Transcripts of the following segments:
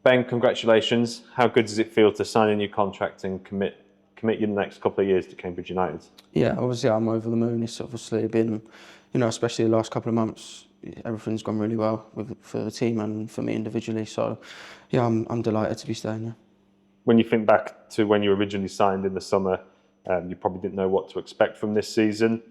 Ben, congratulations. How good does it feel to sign a new contract and commit you the next couple of years to Cambridge United? Yeah, obviously I'm over the moon. It's obviously been, especially the last couple of months, everything's gone really well for the team and for me individually. So, yeah, I'm delighted to be staying here. When you think back to when you originally signed in the summer, you probably didn't know what to expect from this season.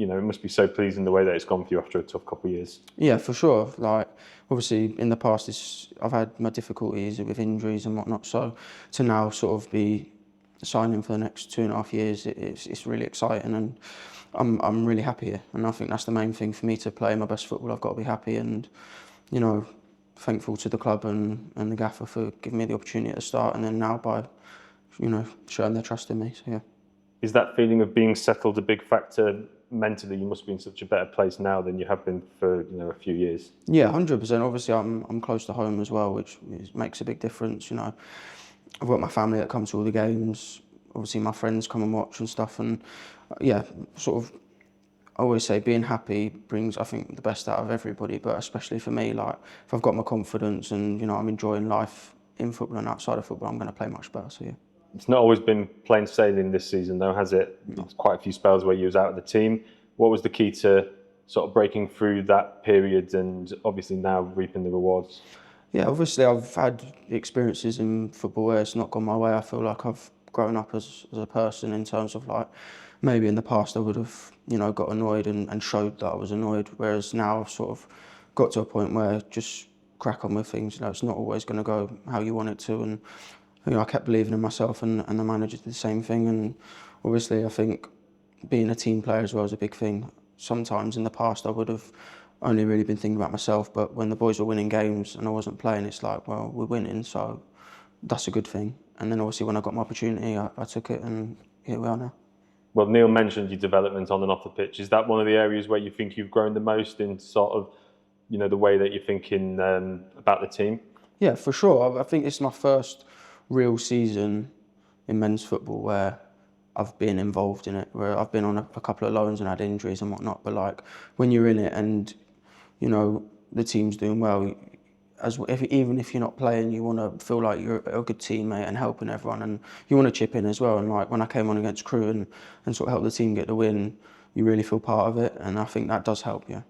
It must be so pleasing the way that it's gone for you after a tough couple of years. Yeah, for sure. Like, obviously in the past, I've had my difficulties with injuries and whatnot. So to now sort of be signing for the next 2.5 years, it's really exciting, and I'm really happy here. And I think that's the main thing for me to play my best football. I've got to be happy, and thankful to the club and the gaffer for giving me the opportunity at the start, and then now by showing their trust in me. So yeah. Is that feeling of being settled a big factor mentally? You must be in such a better place now than you have been for a few years. Yeah, 100%. Obviously, I'm close to home as well, which makes a big difference. I've got my family that come to all the games. Obviously, my friends come and watch and stuff. And yeah, sort of, I always say being happy brings, I think, the best out of everybody. But especially for me, like if I've got my confidence and I'm enjoying life in football and outside of football, I'm going to play much better. So yeah. It's not always been plain sailing this season, though, has it? There's quite a few spells where you was out of the team. What was the key to sort of breaking through that period and obviously now reaping the rewards? Yeah, obviously I've had experiences in football where it's not gone my way. I feel like I've grown up as a person in terms of like maybe in the past I would have got annoyed and showed that I was annoyed, whereas now I've sort of got to a point where just crack on with things. It's not always going to go how you want it to, and I kept believing in myself, and the manager did the same thing. And obviously I think being a team player as well is a big thing. Sometimes in the past I would have only really been thinking about myself, but when the boys were winning games and I wasn't playing, it's like, well, we're winning, so that's a good thing. And then obviously when I got my opportunity, I took it, and here we are now. Well, Neil mentioned your development on and off the pitch. Is that one of the areas where you think you've grown the most in sort of, the way that you're thinking about the team? Yeah, for sure. I think it's my first real season in men's football where I've been involved in it, where I've been on a couple of loans and had injuries and whatnot. But like when you're in it and the team's doing well, even if you're not playing, you want to feel like you're a good teammate and helping everyone, and you want to chip in as well. And like when I came on against Crewe and sort of helped the team get the win, you really feel part of it, and I think that does help. Yeah.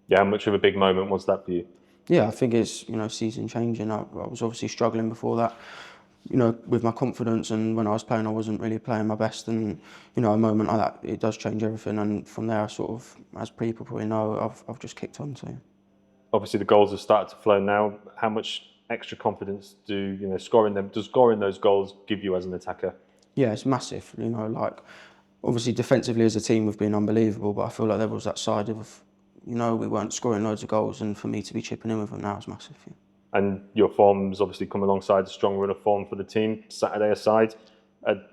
Yeah, how much of a big moment was that for you? Yeah, I think it's season changing. I was obviously struggling before that, with my confidence, and when I was playing I wasn't really playing my best, and a moment like that, it does change everything. And from there I sort of, as people probably know, I've just kicked on. So obviously the goals have started to flow now. How much extra confidence does scoring those goals give you as an attacker? Yeah, it's massive. Like obviously defensively as a team we've been unbelievable, but I feel like there was that side of we weren't scoring loads of goals, and for me to be chipping in with them now is massive. Yeah. And your form's obviously come alongside a strong run of form for the team, Saturday aside.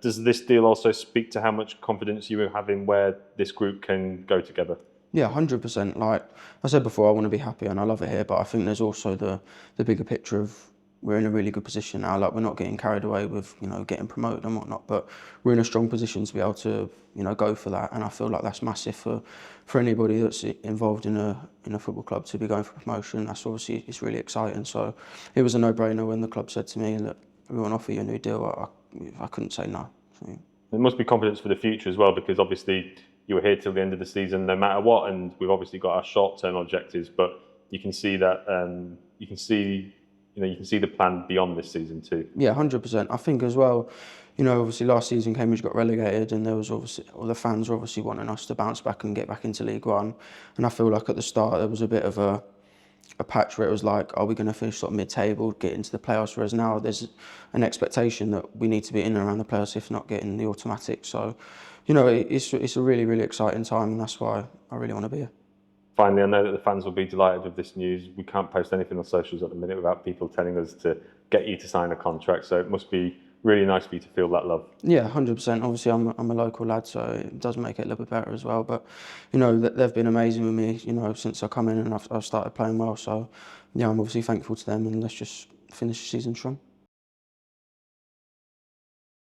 Does this deal also speak to how much confidence you have in where this group can go together? Yeah, 100%. Like I said before, I want to be happy and I love it here, but I think there's also the bigger picture of we're in a really good position now. Like we're not getting carried away with getting promoted and whatnot, but we're in a strong position to be able to go for that. And I feel like that's massive for anybody that's involved in a football club to be going for promotion. That's obviously, it's really exciting. So it was a no-brainer when the club said to me that we want to offer you a new deal. I couldn't say no. So, there must be confidence for the future as well, because obviously you were here till the end of the season no matter what, and we've obviously got our short-term objectives, but you can see that you can see the plan beyond this season too. Yeah, 100%. I think as well, obviously last season Cambridge got relegated, and there was obviously, the fans were obviously wanting us to bounce back and get back into League One. And I feel like at the start there was a bit of a patch where it was like, are we going to finish sort of mid-table, get into the playoffs? Whereas now there's an expectation that we need to be in and around the playoffs, if not getting the automatic. So, it's a really, really exciting time, and that's why I really want to be here. Finally, I know that the fans will be delighted with this news. We can't post anything on socials at the minute without people telling us to get you to sign a contract, so it must be really nice for you to feel that love. Yeah, 100%. Obviously, I'm a local lad, so it does make it a little bit better as well. But, they've been amazing with me, since I come in and I've started playing well. So, yeah, I'm obviously thankful to them, and let's just finish the season strong.